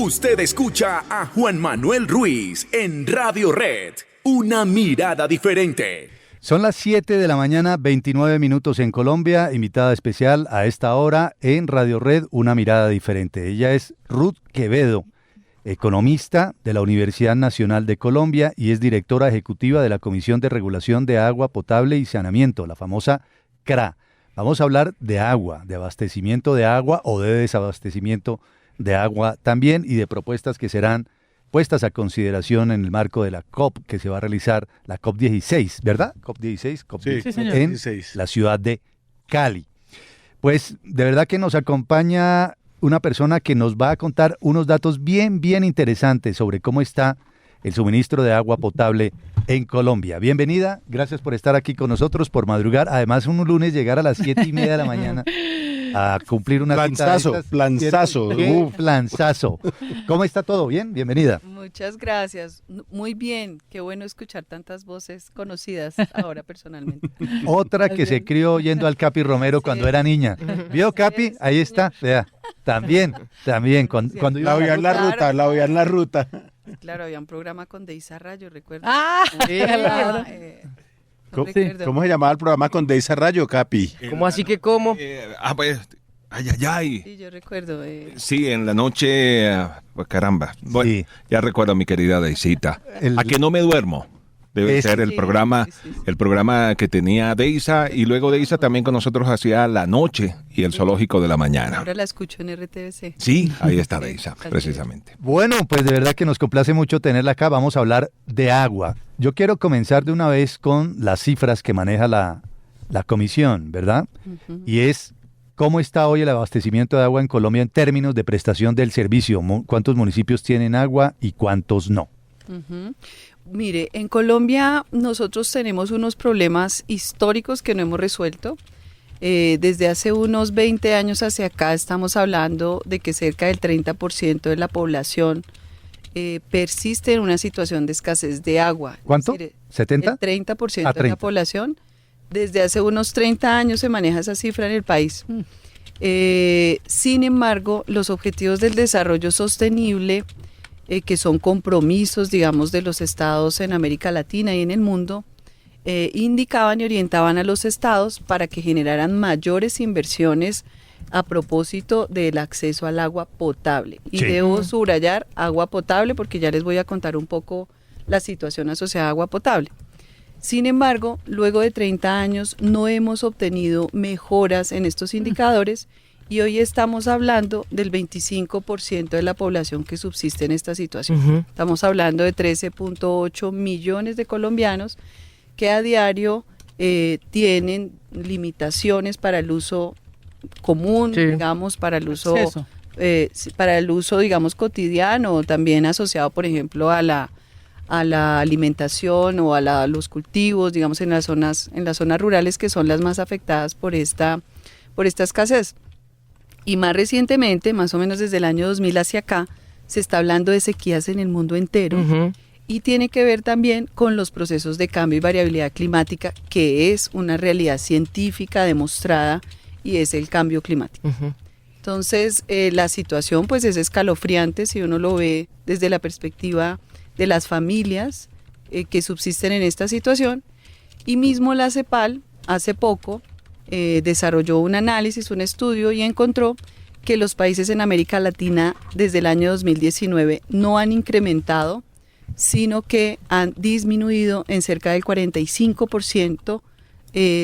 Usted escucha a Juan Manuel Ruiz en Radio Red, una mirada diferente. Son las 7 de la mañana, 29 minutos en Colombia. Invitada especial a esta hora en Radio Red, una mirada diferente. Ella es Ruth Quevedo, economista de la Universidad Nacional de Colombia y es directora ejecutiva de la Comisión de Regulación de Agua Potable y Saneamiento, la famosa CRA. Vamos a hablar de agua, de abastecimiento de agua o de desabastecimiento de agua también y de propuestas que serán puestas a consideración en el marco de la COP que se va a realizar, la COP16, ¿verdad? COP16, Sí, señor. en 16. la ciudad de Cali. Pues de verdad que nos acompaña una persona que nos va a contar unos datos bien interesantes sobre cómo está el suministro de agua potable en Colombia. Bienvenida, gracias por estar aquí con nosotros, por madrugar. Además, un lunes llegar a las 7:30 de la mañana a cumplir una Planzazo. Planzazo. ¿Cómo está todo? ¿Bien? Bienvenida. Muchas gracias. Muy bien. Qué bueno escuchar tantas voces conocidas ahora personalmente. Otra que se crió oyendo al Capi Romero cuando era niña. ¿Vio, Capi? Ahí está. Vea. También. Cuando La oía en la ruta. Claro, había un programa con Deisa Rayo, recuerdo. Claro. ¿Cómo se llamaba el programa con Deisa Rayo, Capi? ¿Cómo así que cómo? Pues, ay. Sí, yo recuerdo. Sí, en la noche, pues caramba. Bueno, Sí. ya recuerdo a mi querida Deisita. A que no me duermo. Debe ser el Sí, programa, sí. el programa que tenía Deisa y luego Deisa también con nosotros hacía la noche y el zoológico de la mañana. Ahora la escucho en RTBC. Sí, ahí está Sí, Deisa, así es. precisamente. Bueno, pues de verdad que nos complace mucho tenerla acá. Vamos a hablar de agua. Yo quiero comenzar de una vez con las cifras que maneja la comisión, ¿verdad? Ujú. Y es cómo está hoy el abastecimiento de agua en Colombia en términos de prestación del servicio. ¿Cuántos municipios tienen agua y cuántos no? Ujú. Mire, en Colombia nosotros tenemos unos problemas históricos que no hemos resuelto. Desde hace unos 20 años hacia acá estamos hablando de que cerca del 30% de la población persiste en una situación de escasez de agua. ¿Cuánto? Es decir, ¿70? el 30% Ah, de la 30. población. Desde hace unos 30 años se maneja esa cifra en el país. Sin embargo, los objetivos del desarrollo sostenible, que son compromisos, digamos, de los estados en América Latina y en el mundo, indicaban y orientaban a los estados para que generaran mayores inversiones a propósito del acceso al agua potable. Y Sí. debo subrayar agua potable porque ya les voy a contar un poco la situación asociada a agua potable. Sin embargo, luego de 30 años no hemos obtenido mejoras en estos indicadores y hoy estamos hablando del 25% de la población que subsiste en esta situación. Ujú. Estamos hablando de 13.8 millones de colombianos que a diario tienen limitaciones para el uso común, Sí. digamos, para el uso, Acceso. digamos, cotidiano, también asociado, por ejemplo, a la alimentación o a los cultivos, digamos, en las zonas rurales que son las más afectadas por esta escasez. Y más recientemente, más o menos desde el año 2000 hacia acá, se está hablando de sequías en el mundo entero. Ujú. Y tiene que ver también con los procesos de cambio y variabilidad climática, que es una realidad científica demostrada y es el cambio climático. Ujú. Entonces, la situación pues es escalofriante si uno lo ve desde la perspectiva de las familias que subsisten en esta situación. Y mismo la CEPAL hace poco desarrolló un análisis, un estudio y encontró que los países en América Latina desde el año 2019 no han incrementado, sino que han disminuido en cerca del 45%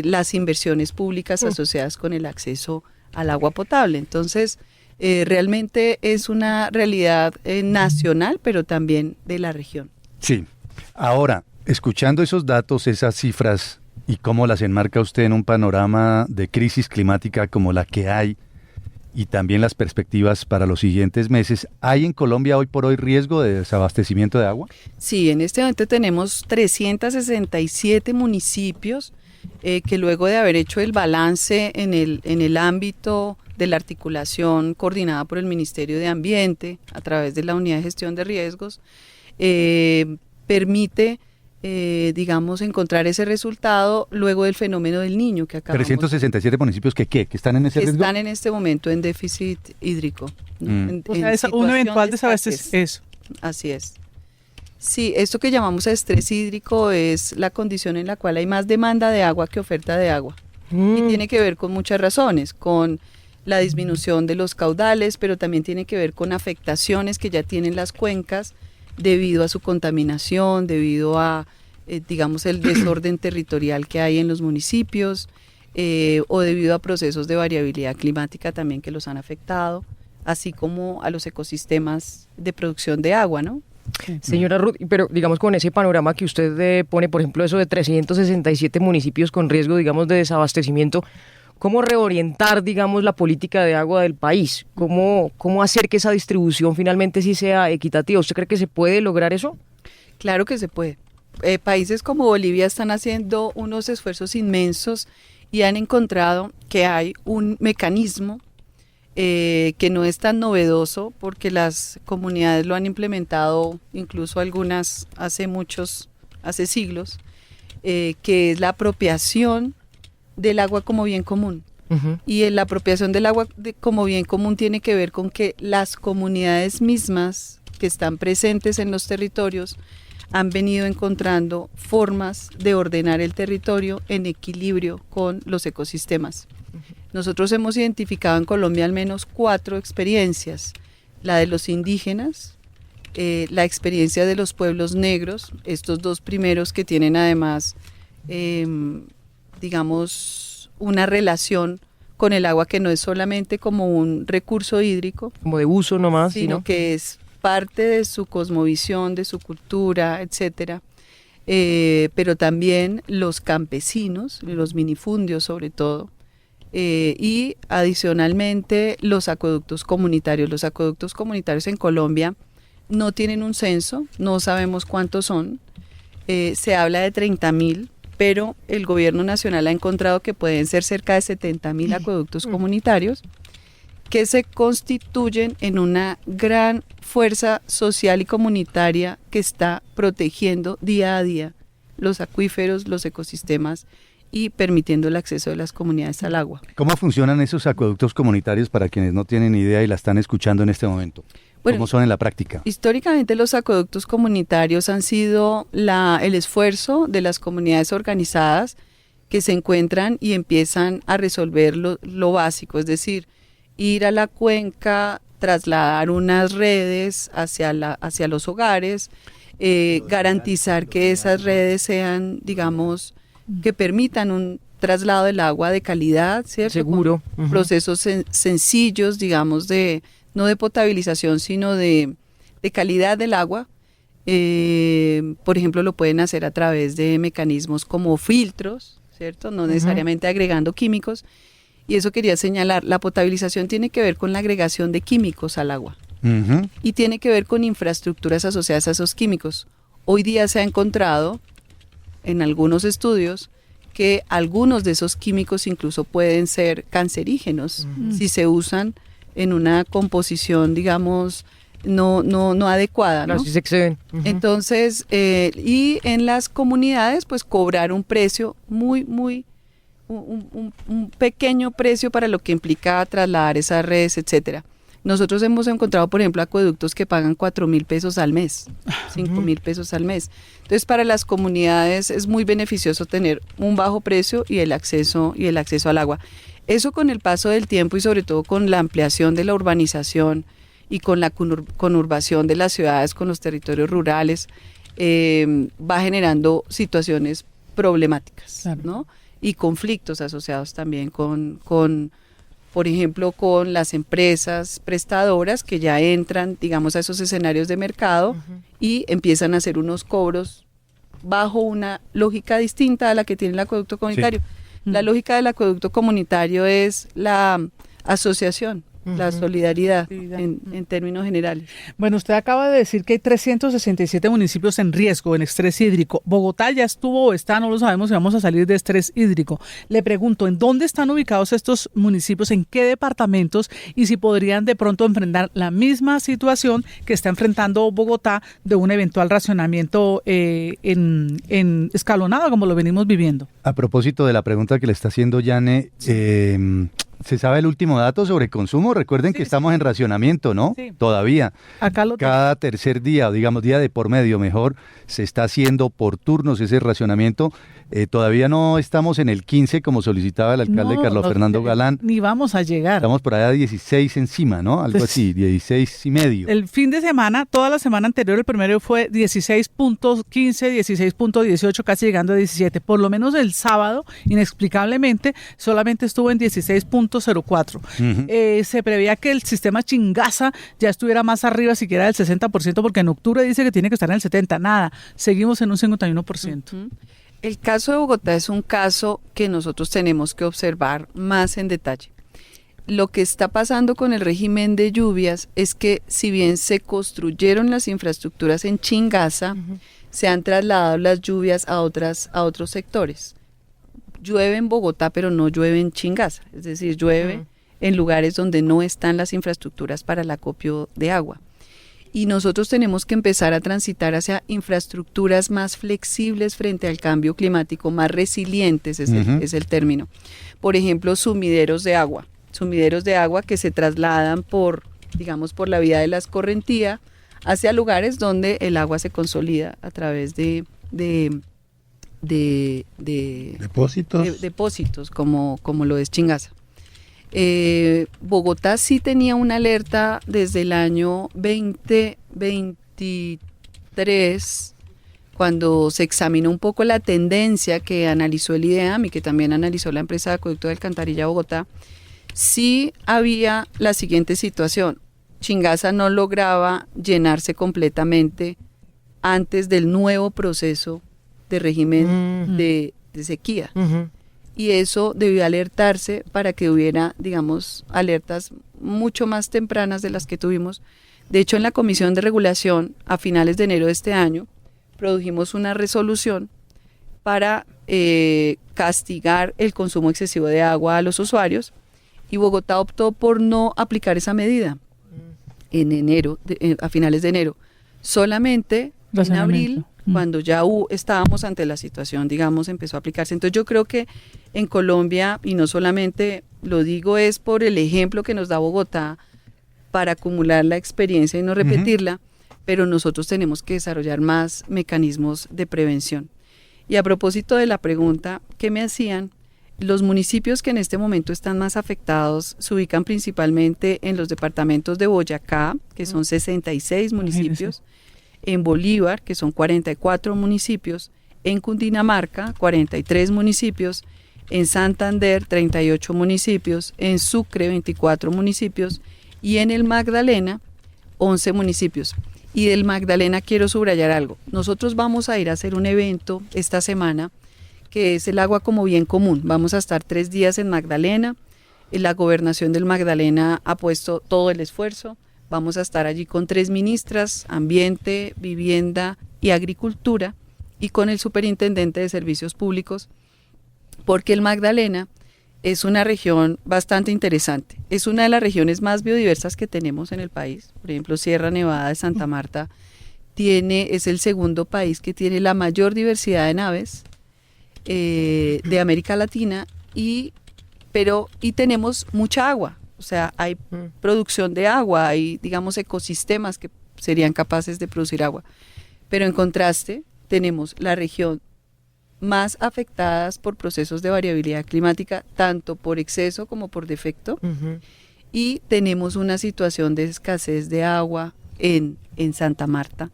las inversiones públicas asociadas con el acceso al agua potable. Entonces, realmente es una realidad nacional, pero también de la región. Sí. Ahora, escuchando esos datos, esas cifras y cómo las enmarca usted en un panorama de crisis climática como la que hay y también las perspectivas para los siguientes meses, ¿hay en Colombia hoy por hoy riesgo de desabastecimiento de agua? Sí, en este momento tenemos 367 municipios que luego de haber hecho el balance en el ámbito de la articulación coordinada por el Ministerio de Ambiente a través de la Unidad de Gestión de Riesgos, permite digamos, encontrar ese resultado luego del fenómeno del Niño que acabamos. 367 municipios que están en ese riesgo. Están en este momento en déficit hídrico. ¿no? O sea, un eventual desabastecimiento. Eso. Así es. Sí, esto que llamamos estrés hídrico es la condición en la cual hay más demanda de agua que oferta de agua. Y tiene que ver con muchas razones, con la disminución de los caudales, pero también tiene que ver con afectaciones que ya tienen las cuencas debido a su contaminación, debido a, digamos, el desorden territorial que hay en los municipios, o debido a procesos de variabilidad climática también que los han afectado, así como a los ecosistemas de producción de agua, ¿no? Señora Ruth, pero digamos con ese panorama que usted pone, por ejemplo, eso de 367 municipios con riesgo, digamos, de desabastecimiento, ¿cómo reorientar, digamos, la política de agua del país? ¿Cómo hacer que esa distribución finalmente sí sea equitativa? ¿Usted cree que se puede lograr eso? Claro que se puede. Países como Bolivia están haciendo unos esfuerzos inmensos y han encontrado que hay un mecanismo que no es tan novedoso porque las comunidades lo han implementado, incluso algunas hace siglos, que es la apropiación del agua como bien común. Uh-huh. Y la apropiación del agua como bien común tiene que ver con que las comunidades mismas que están presentes en los territorios han venido encontrando formas de ordenar el territorio en equilibrio con los ecosistemas. Nosotros hemos identificado en Colombia al menos 4 experiencias, la de los indígenas, la experiencia de los pueblos negros, estos 2 primeros que tienen además, digamos, una relación con el agua que no es solamente como un recurso hídrico, como de uso nomás, sino que es parte de su cosmovisión, de su cultura, etcétera. Pero también los campesinos, los minifundios sobre todo, y adicionalmente los acueductos comunitarios. Los acueductos comunitarios en Colombia no tienen un censo, no sabemos cuántos son, se habla de 30.000, pero el gobierno nacional ha encontrado que pueden ser cerca de 70.000 acueductos comunitarios que se constituyen en una gran fuerza social y comunitaria que está protegiendo día a día los acuíferos, los ecosistemas y permitiendo el acceso de las comunidades al agua. ¿Cómo funcionan esos acueductos comunitarios para quienes no tienen idea y la están escuchando en este momento? Bueno, ¿cómo son en la práctica? Históricamente los acueductos comunitarios han sido el esfuerzo de las comunidades organizadas que se encuentran y empiezan a resolver lo básico, es decir, ir a la cuenca, trasladar unas redes hacia los hogares, garantizar que esas redes sean, digamos, que permitan un traslado del agua de calidad, ¿cierto? Seguro. Uh-huh. Procesos sencillos, digamos, no de potabilización, sino de calidad del agua. Por ejemplo, lo pueden hacer a través de mecanismos como filtros, ¿cierto? No necesariamente agregando químicos. Y eso quería señalar, la potabilización tiene que ver con la agregación de químicos al agua. Uh-huh. Y tiene que ver con infraestructuras asociadas a esos químicos. Hoy día se ha encontrado en algunos estudios que algunos de esos químicos incluso pueden ser cancerígenos si se usan en una composición, digamos, no adecuada, ¿no? Claro, si se exceden. Uh-huh. Entonces, y en las comunidades, pues cobrar un precio un pequeño precio para lo que implica trasladar esas redes, etcétera. Nosotros hemos encontrado, por ejemplo, acueductos que pagan 4.000 pesos al mes, 5.000 pesos al mes. Entonces, para las comunidades es muy beneficioso tener un bajo precio y el acceso al agua. Eso con el paso del tiempo y sobre todo con la ampliación de la urbanización y con la conurbación de las ciudades con los territorios rurales, va generando situaciones problemáticas, claro, ¿no? Y conflictos asociados también con, por ejemplo, con las empresas prestadoras que ya entran, digamos, a esos escenarios de mercado y empiezan a hacer unos cobros bajo una lógica distinta a la que tiene el acueducto comunitario. Sí. La lógica del acueducto comunitario es la asociación la solidaridad en términos generales. Bueno, usted acaba de decir que hay 367 municipios en riesgo, en estrés hídrico. Bogotá ya estuvo o está, no lo sabemos si vamos a salir de estrés hídrico. Le pregunto, ¿en dónde están ubicados estos municipios, en qué departamentos y si podrían de pronto enfrentar la misma situación que está enfrentando Bogotá de un eventual racionamiento en escalonado como lo venimos viviendo? A propósito de la pregunta que le está haciendo Yane, ¿se sabe el último dato sobre consumo? Recuerden que estamos en racionamiento, ¿no? Sí. Todavía. Acá Cada tercer día, o digamos día de por medio mejor, se está haciendo por turnos ese racionamiento. Todavía no estamos en el 15 como solicitaba el alcalde Carlos Fernando Galán. Ni vamos a llegar. Estamos por allá 16 encima, ¿no? Algo así, 16 y medio. El fin de semana, toda la semana anterior, el primero fue 16.15, 16.18, casi llegando a 17. Por lo menos el sábado, inexplicablemente, solamente estuvo en 16.04. Se preveía que el sistema Chingaza ya estuviera más arriba, siquiera del 60%, porque en octubre dice que tiene que estar en el 70%. Nada, seguimos en un 51%. El caso de Bogotá es un caso que nosotros tenemos que observar más en detalle. Lo que está pasando con el régimen de lluvias es que si bien se construyeron las infraestructuras en Chingaza, se han trasladado las lluvias a otros sectores. Llueve en Bogotá, pero no llueve en Chingaza, es decir, llueve en lugares donde no están las infraestructuras para el acopio de agua. Y nosotros tenemos que empezar a transitar hacia infraestructuras más flexibles frente al cambio climático, más resilientes es el término. Por ejemplo, sumideros de agua que se trasladan por la vía de la escorrentía hacia lugares donde el agua se consolida a través de depósitos como lo es Chingaza. Bogotá sí tenía una alerta desde el año 2023, cuando se examinó un poco la tendencia que analizó el IDEAM y que también analizó la empresa de acueducto de Alcantarilla Bogotá. Sí había la siguiente situación: Chingaza no lograba llenarse completamente antes del nuevo proceso de régimen de sequía. Y eso debió alertarse para que hubiera, alertas mucho más tempranas de las que tuvimos. De hecho, en la Comisión de Regulación, a finales de enero de este año, produjimos una resolución para castigar el consumo excesivo de agua a los usuarios, y Bogotá optó por no aplicar esa medida en enero, a finales de enero. Solamente en abril, cuando ya estábamos ante la situación, empezó a aplicarse. Entonces yo creo que en Colombia, y no solamente lo digo es por el ejemplo que nos da Bogotá para acumular la experiencia y no repetirla, pero nosotros tenemos que desarrollar más mecanismos de prevención. Y a propósito de la pregunta que me hacían, los municipios que en este momento están más afectados se ubican principalmente en los departamentos de Boyacá, que son 66 municipios, en Bolívar, que son 44 municipios, en Cundinamarca, 43 municipios, en Santander, 38 municipios, en Sucre, 24 municipios, y en el Magdalena, 11 municipios. Y del Magdalena quiero subrayar algo. Nosotros vamos a ir a hacer un evento esta semana, que es el agua como bien común. Vamos a estar 3 días en Magdalena. La gobernación del Magdalena ha puesto todo el esfuerzo. Vamos a estar allí con 3 ministras, Ambiente, Vivienda y Agricultura, y con el Superintendente de Servicios Públicos, porque el Magdalena es una región bastante interesante. Es una de las regiones más biodiversas que tenemos en el país. Por ejemplo, Sierra Nevada de Santa Marta es el segundo país que tiene la mayor diversidad de aves de América Latina, y tenemos mucha agua. O sea, hay producción de agua, hay, ecosistemas que serían capaces de producir agua. Pero en contraste, tenemos la región más afectadas por procesos de variabilidad climática, tanto por exceso como por defecto, y tenemos una situación de escasez de agua en Santa Marta,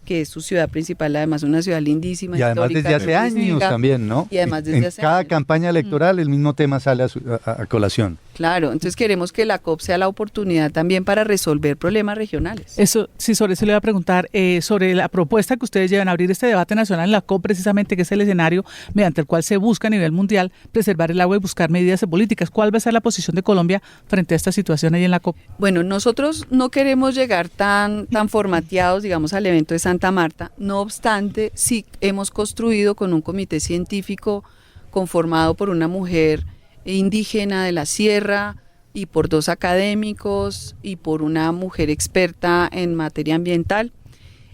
que es su ciudad principal, además una ciudad lindísima, y además histórica, desde hace años turística, también, ¿no? Y además desde en hace cada años. campaña electoral el mismo tema sale a colación. Claro, entonces queremos que la COP sea la oportunidad también para resolver problemas regionales. Eso, sí, sobre eso le voy a preguntar, sobre la propuesta que ustedes llevan a abrir este debate nacional en la COP, precisamente, que es el escenario mediante el cual se busca a nivel mundial preservar el agua y buscar medidas políticas. ¿Cuál va a ser la posición de Colombia frente a esta situación ahí en la COP? Bueno, nosotros no queremos llegar tan formateados, digamos, al evento de Santa Marta. No obstante, sí hemos construido con un comité científico conformado por una mujer indígena de la sierra y por 2 académicos y por una mujer experta en materia ambiental.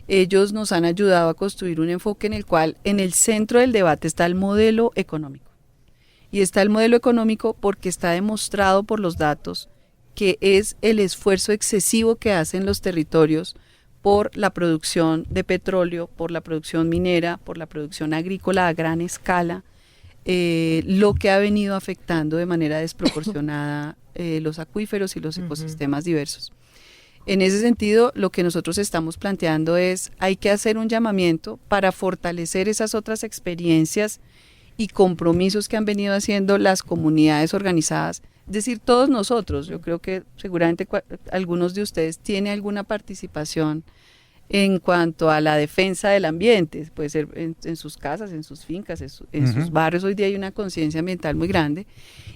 Ellos nos han ayudado a construir un enfoque en el cual en el centro del debate está el modelo económico. Y está el modelo económico porque está demostrado por los datos que es el esfuerzo excesivo que hacen los territorios por la producción de petróleo, por la producción minera, por la producción agrícola a gran escala, lo que ha venido afectando de manera desproporcionada los acuíferos y los ecosistemas diversos. En ese sentido, lo que nosotros estamos planteando es, hay que hacer un llamamiento para fortalecer esas otras experiencias y compromisos que han venido haciendo las comunidades organizadas, es decir, todos nosotros. Yo creo que seguramente algunos de ustedes tienen alguna participación en cuanto a la defensa del ambiente, puede ser en sus casas, en sus fincas, en sus barrios. Hoy día hay una conciencia ambiental muy grande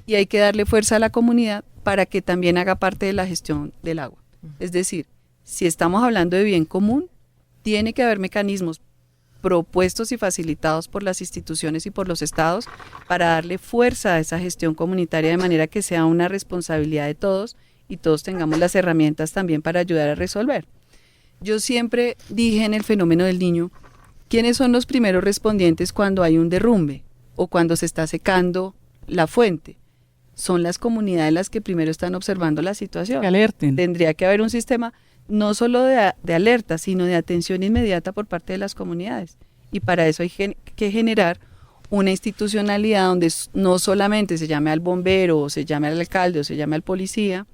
y hay que darle fuerza a la comunidad para que también haga parte de la gestión del agua. Es decir, si estamos hablando de bien común, tiene que haber mecanismos propuestos y facilitados por las instituciones y por los estados para darle fuerza a esa gestión comunitaria de manera que sea una responsabilidad de todos y todos tengamos las herramientas también para ayudar a resolver. Yo siempre dije en el fenómeno del Niño, ¿quiénes son los primeros respondientes cuando hay un derrumbe o cuando se está secando la fuente? Son las comunidades las que primero están observando la situación. Que alerten. Tendría que haber un sistema no solo de alerta, sino de atención inmediata por parte de las comunidades. Y para eso hay que generar una institucionalidad donde no solamente se llame al bombero, o se llame al alcalde, o se llame al policía,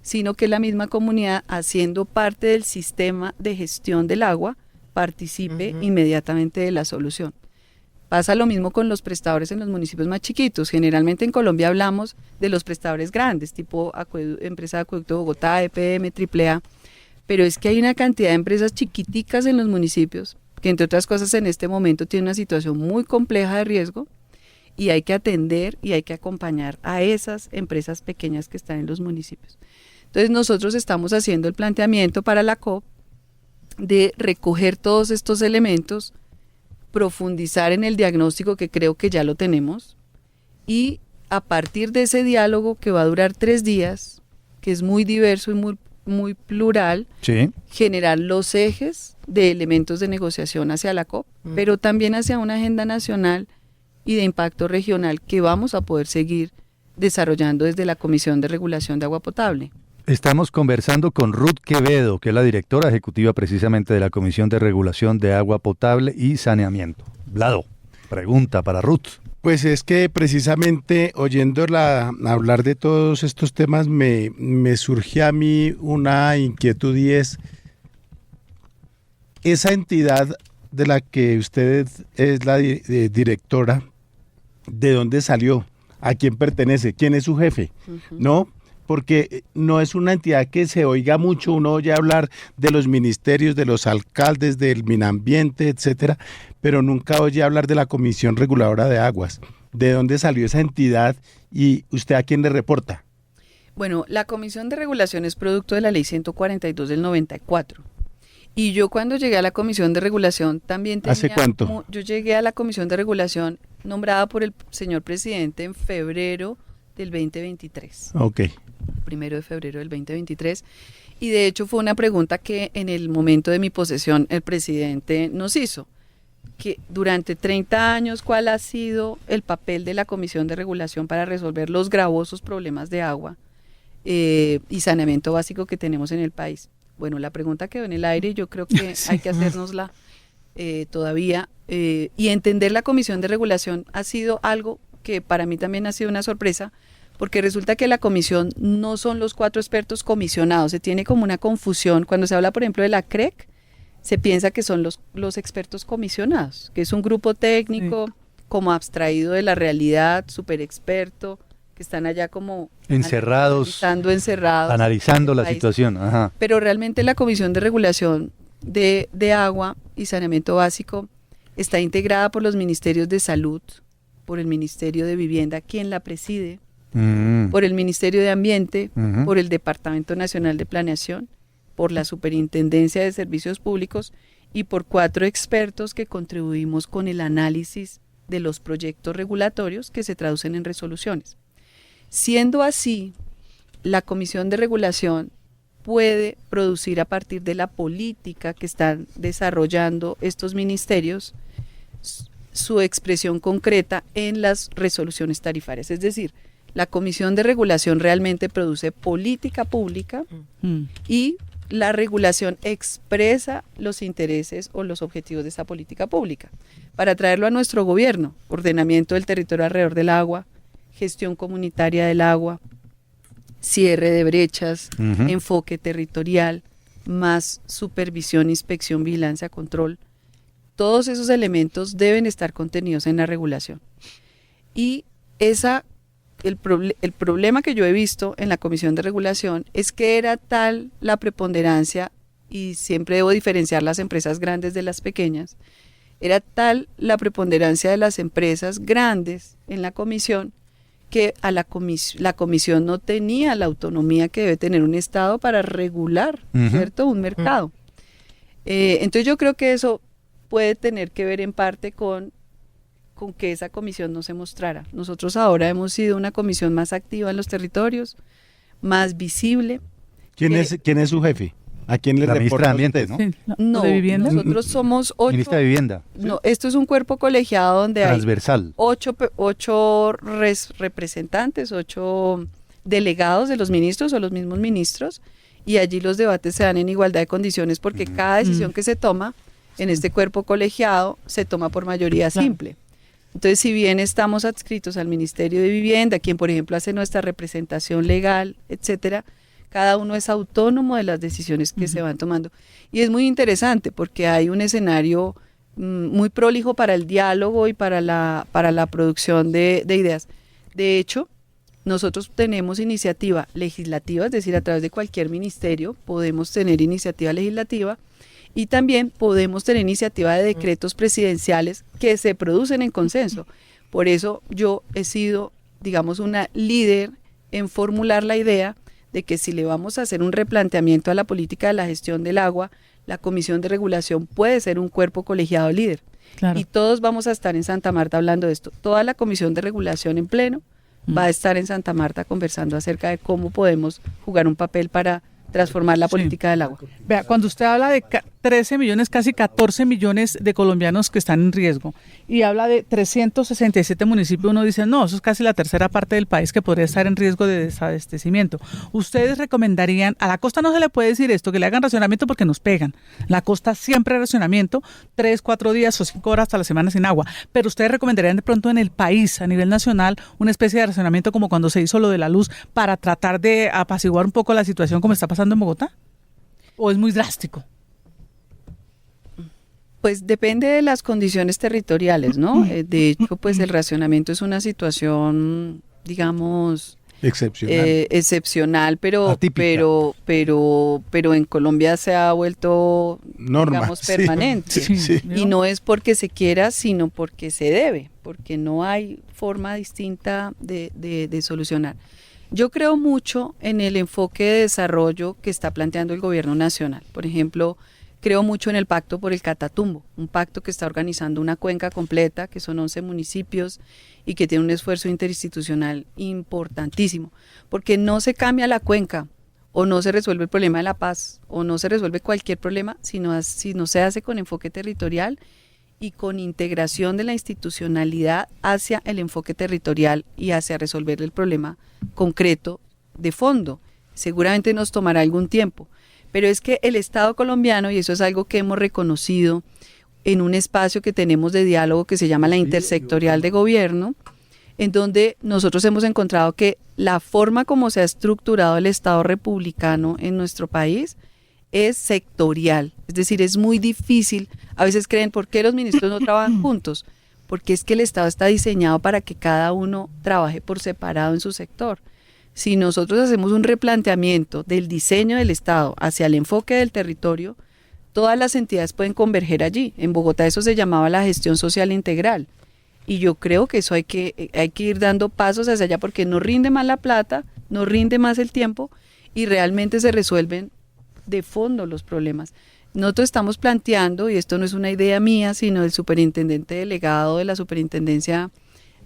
sino que la misma comunidad, haciendo parte del sistema de gestión del agua, participe inmediatamente de la solución. Pasa lo mismo con los prestadores en los municipios más chiquitos. Generalmente en Colombia hablamos de los prestadores grandes, tipo Empresa de Acueducto de Bogotá, EPM, AAA, pero es que hay una cantidad de empresas chiquiticas en los municipios que, entre otras cosas, en este momento tienen una situación muy compleja de riesgo y hay que atender y hay que acompañar a esas empresas pequeñas que están en los municipios. Entonces nosotros estamos haciendo el planteamiento para la COP de recoger todos estos elementos, profundizar en el diagnóstico, que creo que ya lo tenemos, y a partir de ese diálogo que va a durar 3 días, que es muy diverso y muy plural, Sí. generar los ejes de elementos de negociación hacia la COP, pero también hacia una agenda nacional y de impacto regional que vamos a poder seguir desarrollando desde la Comisión de Regulación de Agua Potable. Estamos conversando con Ruth Quevedo, que es la directora ejecutiva precisamente de la Comisión de Regulación de Agua Potable y Saneamiento. Vlado, pregunta para Ruth. Pues es que precisamente oyéndola hablar de todos estos temas me surge a mí una inquietud, y es esa entidad de la que usted es la directora, ¿de dónde salió? ¿A quién pertenece? ¿Quién es su jefe? ¿No? Porque no es una entidad que se oiga mucho. Uno oye hablar de los ministerios, de los alcaldes, del Minambiente, etcétera, pero nunca oye hablar de la Comisión Reguladora de Aguas. ¿De dónde salió esa entidad y usted a quién le reporta? Bueno, la Comisión de Regulación es producto de la Ley 142 del 94. Y yo cuando llegué a la Comisión de Regulación también tenía... ¿Hace cuánto? Yo llegué a la Comisión de Regulación nombrada por el señor presidente en febrero del 2023. Ok. 1 de febrero del 2023. Y de hecho fue una pregunta que en el momento de mi posesión el presidente nos hizo. Que durante 30 años, ¿cuál ha sido el papel de la Comisión de Regulación para resolver los gravosos problemas de agua y saneamiento básico que tenemos en el país? Bueno, la pregunta quedó en el aire y yo creo que Sí. hay que hacérnosla todavía. Y entender la Comisión de Regulación ha sido algo que para mí también ha sido una sorpresa, porque resulta que la comisión no son los 4 expertos comisionados. Se tiene como una confusión. Cuando se habla, por ejemplo, de la CREC, se piensa que son los expertos comisionados, que es un grupo técnico como abstraído de la realidad, súper experto, que están allá como encerrados, analizando la situación. Ajá. Pero realmente la Comisión de Regulación de Agua y Saneamiento Básico está integrada por los Ministerios de Salud, por el Ministerio de Vivienda, quien la preside, por el Ministerio de Ambiente, por el Departamento Nacional de Planeación, por la Superintendencia de Servicios Públicos y por 4 expertos que contribuimos con el análisis de los proyectos regulatorios que se traducen en resoluciones. Siendo así, la Comisión de Regulación puede producir a partir de la política que están desarrollando estos ministerios su expresión concreta en las resoluciones tarifarias. Es decir, la Comisión de Regulación realmente produce política pública y la regulación expresa los intereses o los objetivos de esa política pública. Para traerlo a nuestro gobierno, ordenamiento del territorio alrededor del agua, gestión comunitaria del agua, cierre de brechas, enfoque territorial, más supervisión, inspección, vigilancia, control. Todos esos elementos deben estar contenidos en la regulación. Y el problema que yo he visto en la Comisión de Regulación es que era tal la preponderancia, y siempre debo diferenciar las empresas grandes de las pequeñas, era tal la preponderancia de las empresas grandes en la comisión que la comisión no tenía la autonomía que debe tener un Estado para regular, ¿cierto?, un mercado. Entonces yo creo que eso puede tener que ver en parte con que esa comisión no se mostrara. Nosotros ahora hemos sido una comisión más activa en los territorios, más visible. ¿Quién es su jefe? ¿A quién le la reporta ministra de usted? Ambiente, ¿no? No, ¿De vivienda? nosotros somos 8. Ministra de Vivienda. No, esto es un cuerpo colegiado donde transversal. hay 8 representantes, 8 delegados de los ministros o los mismos ministros, y allí los debates se dan en igualdad de condiciones porque cada decisión que se toma en este cuerpo colegiado se toma por mayoría simple. Entonces, si bien estamos adscritos al Ministerio de Vivienda, quien por ejemplo hace nuestra representación legal, etcétera, cada uno es autónomo de las decisiones que se van tomando. Y es muy interesante porque hay un escenario muy prolijo para el diálogo y para la producción de ideas. De hecho, nosotros tenemos iniciativa legislativa, es decir, a través de cualquier ministerio podemos tener iniciativa legislativa, y también podemos tener iniciativa de decretos presidenciales que se producen en consenso. Por eso yo he sido, digamos, una líder en formular la idea de que si le vamos a hacer un replanteamiento a la política de la gestión del agua, la Comisión de Regulación puede ser un cuerpo colegiado líder. Claro. Y todos vamos a estar en Santa Marta hablando de esto. Toda la Comisión de Regulación en pleno va a estar en Santa Marta conversando acerca de cómo podemos jugar un papel para transformar la política del agua. Vea, cuando usted habla de 13 millones, casi 14 millones de colombianos que están en riesgo y habla de 367 municipios, uno dice, no, eso es casi la tercera parte del país que podría estar en riesgo de desabastecimiento. ¿Ustedes recomendarían, a la costa no se le puede decir esto, que le hagan racionamiento porque nos pegan? La costa siempre hay racionamiento, 3, 4 días o 5 horas hasta la semana sin agua, pero ¿ustedes recomendarían de pronto en el país, a nivel nacional, una especie de racionamiento como cuando se hizo lo de la luz para tratar de apaciguar un poco la situación como está pasando en Bogotá? ¿O es muy drástico? Pues depende de las condiciones territoriales, ¿no? De hecho, pues el racionamiento es una situación, digamos, excepcional, pero en Colombia se ha vuelto norma, digamos, permanente. Sí. Y no es porque se quiera, sino porque se debe, porque no hay forma distinta de solucionar. Yo creo mucho en el enfoque de desarrollo que está planteando el gobierno nacional. Por ejemplo, creo mucho en el Pacto por el Catatumbo, un pacto que está organizando una cuenca completa, que son 11 municipios y que tiene un esfuerzo interinstitucional importantísimo, porque no se cambia la cuenca o no se resuelve el problema de la paz o no se resuelve cualquier problema, sino se hace con enfoque territorial y con integración de la institucionalidad hacia el enfoque territorial y hacia resolver el problema concreto de fondo. Seguramente nos tomará algún tiempo, pero es que el Estado colombiano, y eso es algo que hemos reconocido en un espacio que tenemos de diálogo que se llama la intersectorial de gobierno, en donde nosotros hemos encontrado que la forma como se ha estructurado el Estado republicano en nuestro país es sectorial, es decir, es muy difícil. A veces creen, ¿por qué los ministros no trabajan juntos? Porque es que el Estado está diseñado para que cada uno trabaje por separado en su sector. Si nosotros hacemos un replanteamiento del diseño del Estado hacia el enfoque del territorio, todas las entidades pueden converger allí. En Bogotá eso se llamaba la gestión social integral. Y yo creo que eso hay que ir dando pasos hacia allá porque no rinde más la plata, no rinde más el tiempo y realmente se resuelven de fondo los problemas. Nosotros estamos planteando, y esto no es una idea mía, sino del superintendente delegado de la Superintendencia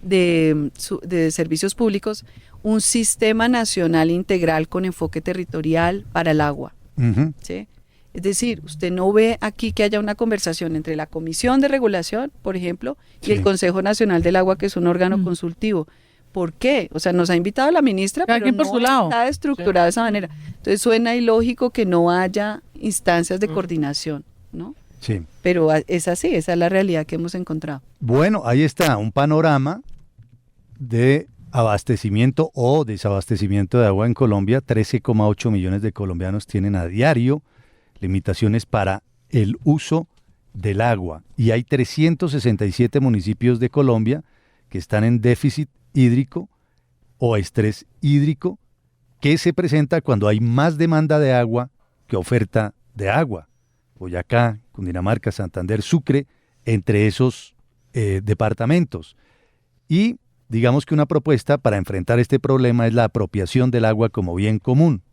de Servicios Públicos, un sistema nacional integral con enfoque territorial para el agua. Ujú. ¿Sí? Es decir, usted no ve aquí que haya una conversación entre la Comisión de Regulación, por ejemplo, y el Consejo Nacional del Agua, que es un órgano consultivo. ¿Por qué? O sea, nos ha invitado la ministra, Cada pero quien por no su lado. está estructurado de esa manera. Entonces suena ilógico que no haya instancias de coordinación, ¿no? Sí. Pero es así, esa es la realidad que hemos encontrado. Bueno, ahí está un panorama de abastecimiento o desabastecimiento de agua en Colombia. 13,8 millones de colombianos tienen a diario limitaciones para el uso del agua y hay 367 municipios de Colombia que están en déficit hídrico o estrés hídrico que se presenta cuando hay más demanda de agua que oferta de agua. Boyacá, Cundinamarca, Santander, Sucre, entre esos departamentos. Y digamos que una propuesta para enfrentar este problema es la apropiación del agua como bien común,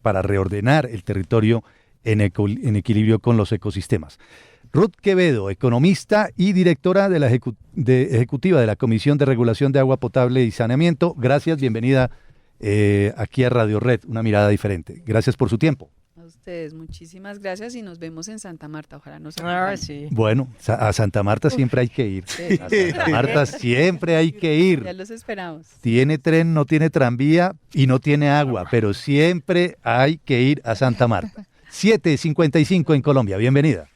para reordenar el territorio en equilibrio con los ecosistemas. Ruth Quevedo, economista y directora de la ejecutiva de la Comisión de Regulación de Agua Potable y Saneamiento. Gracias, bienvenida aquí a Radio Red, una mirada diferente. Gracias por su tiempo. A ustedes, muchísimas gracias y nos vemos en Santa Marta. Ojalá nos Ah, acompañen. sí. Bueno, a Santa Marta siempre hay que ir. Sí. A Santa Marta siempre hay que ir. Ya los esperamos. Tiene tren, no tiene tranvía y no tiene agua, pero siempre hay que ir a Santa Marta. 7:55 en Colombia, bienvenida.